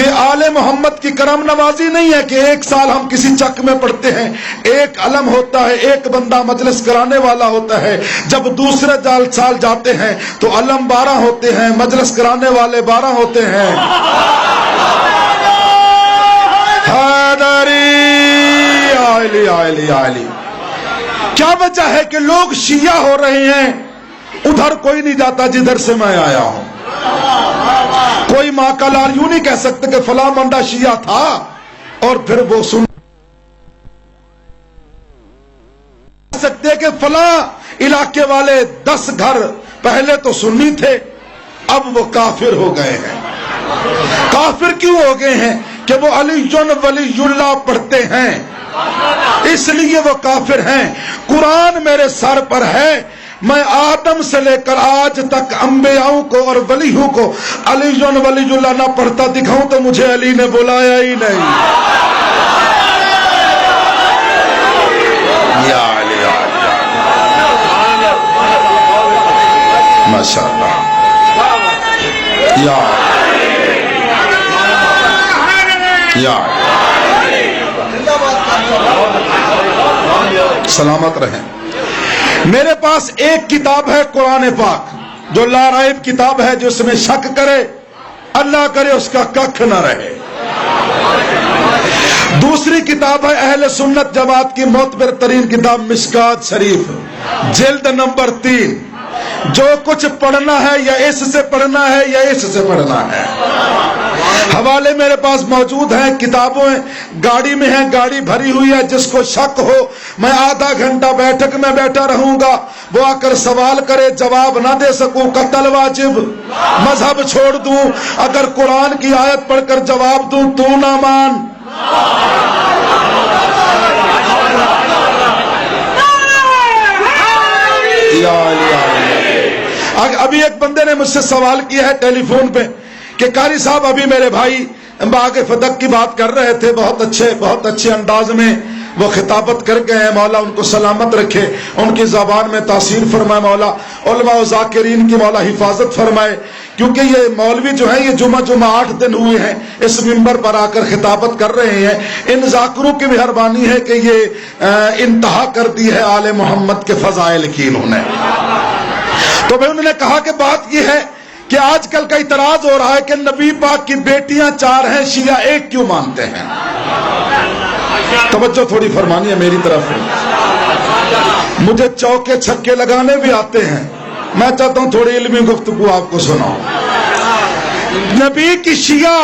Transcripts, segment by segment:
یہ آل محمد کی کرم نوازی نہیں ہے کہ ایک سال ہم کسی چک میں پڑھتے ہیں، ایک علم ہوتا ہے، ایک بندہ مجلس کرانے والا ہوتا ہے، جب دوسرے سال جاتے ہیں تو علم 12 ہوتے ہیں، مجلس کرانے والے 12 ہوتے ہیں۔ حیدری آئلی آئلی آئلی۔ کیا وجہ ہے کہ لوگ شیعہ ہو رہے ہیں؟ ادھر کوئی نہیں جاتا جدھر سے میں آیا ہوں۔ کوئی ماں کا لال یوں نہیں کہہ سکتے کہ فلاں بندہ شیعہ تھا اور پھر وہ سن سکتے کہ فلاں علاقے والے 10 گھر پہلے تو سنی تھے، اب وہ کافر ہو گئے ہیں۔ کافر کیوں ہو گئے ہیں؟ کہ وہ علی ولی اللہ پڑھتے ہیں، اس لیے وہ کافر ہیں۔ قرآن میرے سر پر ہے، میں آدم سے لے کر آج تک انبیاؤں کو اور ولیوں کو علی ولی اللہ نہ پڑھتا دکھاؤں تو مجھے علی نے بلایا ہی نہیں۔ یا علی ماشاء اللہ، یا سلامت رہیں۔ میرے پاس ایک کتاب ہے قرآن پاک، جو لا ریب کتاب ہے، جس میں شک کرے اللہ کرے اس کا ککھ نہ رہے۔ دوسری کتاب ہے اہل سنت جماعت کی معتبر ترین کتاب مشکات شریف، جلد نمبر 3۔ جو کچھ پڑھنا ہے یا اس سے پڑھنا ہے یا اس سے پڑھنا ہے۔ حوالے میرے پاس موجود ہیں، کتابوں گاڑی میں ہیں، گاڑی بھری ہوئی ہے۔ جس کو شک ہو، میں آدھا گھنٹہ بیٹھک میں بیٹھا رہوں گا، وہ آ کر سوال کرے، جواب نہ دے سکوں قتل واجب، مذہب چھوڑ دوں۔ اگر قرآن کی آیت پڑھ کر جواب دوں تو نہ مان۔ ابھی ایک بندے نے مجھ سے سوال کیا ہے ٹیلی فون پہ کہ قاری صاحب ابھی میرے بھائی باغ فتح کی بات کر رہے تھے، بہت اچھے انداز میں وہ خطابت کر گئے ہیں، مولا ان کو سلامت رکھے، ان کی زبان میں تاثیر فرمائے، مولا علماء و ذاکرین کی مولا حفاظت فرمائے۔ کیونکہ یہ مولوی جو ہیں یہ جمعہ 8 دن ہوئے ہیں اس منبر پر آ کر خطابت کر رہے ہیں، ان ذاکروں کی مہربانی ہے کہ یہ انتہا کر دی ہے آل محمد کے فضائل کی انہوں نے۔ تو میں انہوں نے کہا کہ بات یہ ہے کہ آج کل کا اعتراض ہو رہا ہے کہ نبی پاک کی بیٹیاں 4 ہیں، شیعہ 1 کیوں مانتے ہیں؟ توجہ تھوڑی فرمانی ہے میری طرف۔ مجھے چوکے چھکے لگانے بھی آتے ہیں، میں چاہتا ہوں تھوڑی علمی گفتگو آپ کو سناؤں۔ نبی کی شیعہ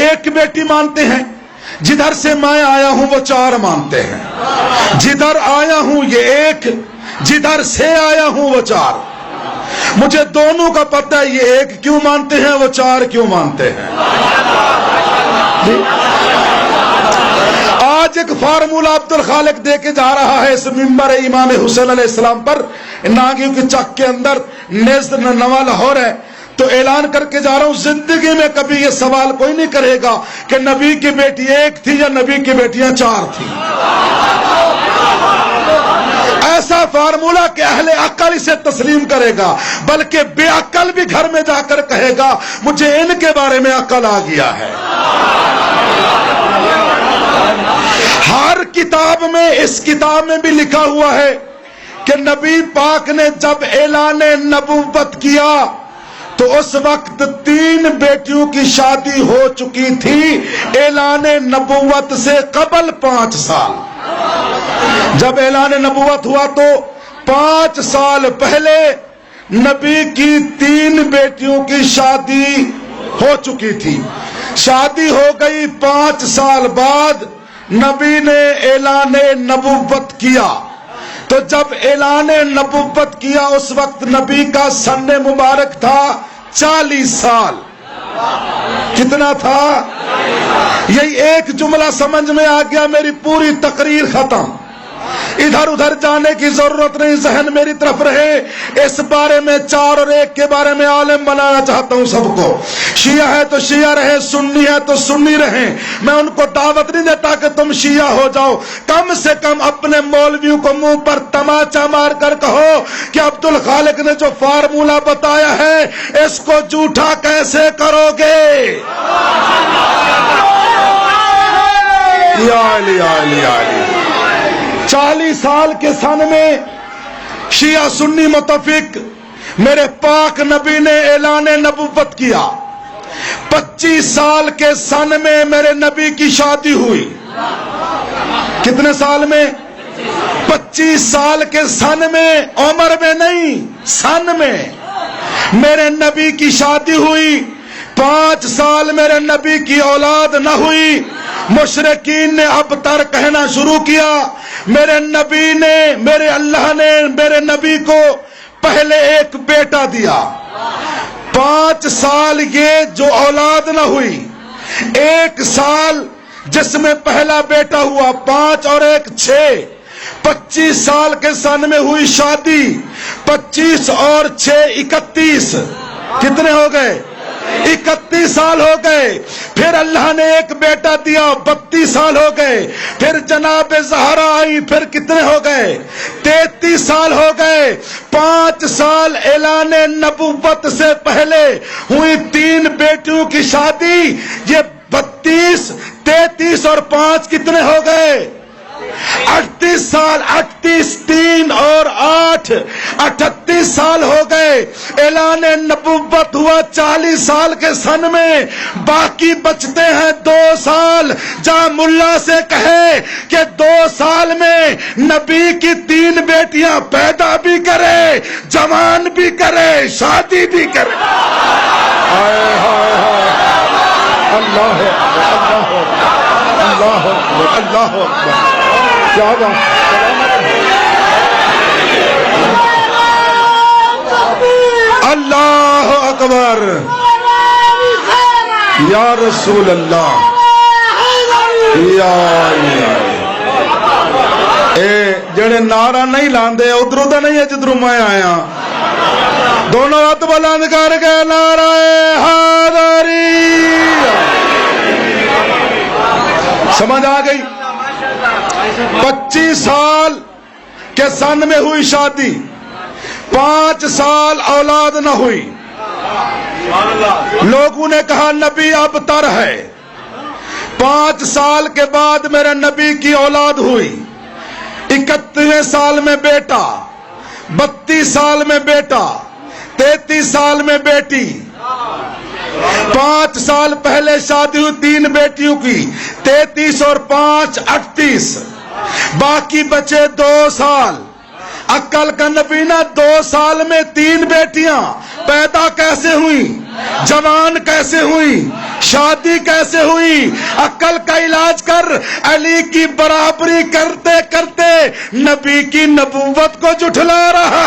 1 بیٹی مانتے ہیں، جدھر سے میں آیا ہوں وہ 4 مانتے ہیں۔ جدھر آیا ہوں یہ 1، جدھر سے آیا ہوں وہ 4۔ مجھے دونوں کا پتہ ہے، یہ 1 کیوں مانتے ہیں، وہ 4 کیوں مانتے ہیں۔ آج ایک فارمولہ عبدالخالق دے کے جا رہا ہے اس منبر امام حسین علیہ السلام پر، ناگیوں کے چک کے اندر نزد نواں لاہور ہے، تو اعلان کر کے جا رہا ہوں زندگی میں کبھی یہ سوال کوئی نہیں کرے گا کہ نبی کی بیٹی 1 تھی یا نبی کی بیٹیاں 4 تھیں۔ ایسا فارمولہ کہ اہل عقل اسے تسلیم کرے گا، بلکہ بے عقل بھی گھر میں جا کر کہے گا مجھے ان کے بارے میں عقل آ گیا ہے۔ ہر کتاب میں، اس کتاب میں بھی لکھا ہوا ہے کہ نبی پاک نے جب اعلان نبوت کیا تو اس وقت 3 بیٹیوں کی شادی ہو چکی تھی، اعلان نبوت سے قبل 5 سال۔ جب اعلان نبوت ہوا تو 5 سال پہلے نبی کی 3 بیٹیوں کی شادی ہو چکی تھی۔ شادی ہو گئی، 5 سال بعد نبی نے اعلان نبوت کیا۔ تو جب اعلان نبوت کیا اس وقت نبی کا سن مبارک تھا 40 سال۔ کتنا تھا؟ یہی ایک جملہ سمجھ میں آ گیا، میری پوری تقریر ختم۔ ادھر ادھر جانے کی ضرورت نہیں، ذہن میری طرف رہے۔ اس بارے میں 4 اور 1 کے بارے میں عالم بنانا چاہتا ہوں سب کو۔ شیعہ ہے تو شیعہ رہے، سنی ہے تو سنی رہیں۔ میں ان کو دعوت نہیں دیتا کہ تم شیعہ ہو جاؤ، کم سے کم اپنے مولویوں کو منہ پر تماچا مار کر کہو کہ عبدالخالق نے جو فارمولہ بتایا ہے اس کو جھوٹا کیسے کرو گے؟ یا علی یا علی یا علی۔ 40 سال کے سن میں شیعہ سنی متفق میرے پاک نبی نے اعلان نبوت کیا۔ 25 سال کے سن میں میرے نبی کی شادی ہوئی۔ کتنے سال میں؟ 25 سال کے سن میں، عمر میں نہیں، سن میں میرے نبی کی شادی ہوئی۔ 5 سال میرے نبی کی اولاد نہ ہوئی۔ مشرکین نے ابتر کہنا شروع کیا، میرے نبی نے، میرے اللہ نے میرے نبی کو پہلے ایک بیٹا دیا۔ 5 سال یہ جو اولاد نہ ہوئی، 1 سال جس میں پہلا بیٹا ہوا، 5 اور 1 6، 25 سال کے سن میں ہوئی شادی۔ 25 اور 6 31، کتنے ہو گئے؟ 31 سال ہو گئے۔ پھر اللہ نے ایک بیٹا دیا، 32 سال ہو گئے۔ پھر جناب زہرا آئی، پھر کتنے ہو گئے؟ 33 سال ہو گئے۔ 5 سال اعلان نبوت سے پہلے ہوئی 3 بیٹیوں کی شادی۔ یہ 32، 33 اور 5 کتنے ہو گئے؟ 38 سال۔ 38 3 اور 8، 38 سال ہو گئے۔ اعلان نبوت ہوا 40 سال کے سن میں، باقی بچتے ہیں 2 سال۔ جہاں ملا سے کہے کہ 2 سال میں نبی کی 3 بیٹیاں پیدا بھی کرے، جوان بھی کرے، شادی بھی کرے۔ ہائے ہائے ہائے، اللہ اکبر، اللہ اکبر، اللہ اکبر، کیا بات۔ اللہ اکبر، یا رسول اللہ، یا اے جڑے نعرہ نہیں لاندے ادھروں تو نہیں ہے جدھروں میں آیا، دونوں ہاتھ بلند کر کے نعرہ حیدری۔ سمجھ آ گئی؟ 25 سال کے سن میں ہوئی شادی، 5 سال اولاد نہ ہوئی۔ لوگوں نے کہا نبی اب تر ہے۔ 5 سال کے بعد میرے نبی کی اولاد ہوئی۔ 31ویں سال میں بیٹا، 32 سال میں بیٹا، 33 سال میں بیٹی۔ 5 سال پہلے شادی ہوئی 3 بیٹیوں کی، 33 اور 5 38، باقی بچے 2 سال۔ عقل کا نبینا 2 سال میں 3 بیٹیاں پیدا کیسے ہوئی؟ جوان کیسے ہوئی؟ شادی کیسے ہوئی؟ عقل کا علاج کر۔ علی کی برابری کرتے کرتے نبی کی نبوت کو جھٹلا رہا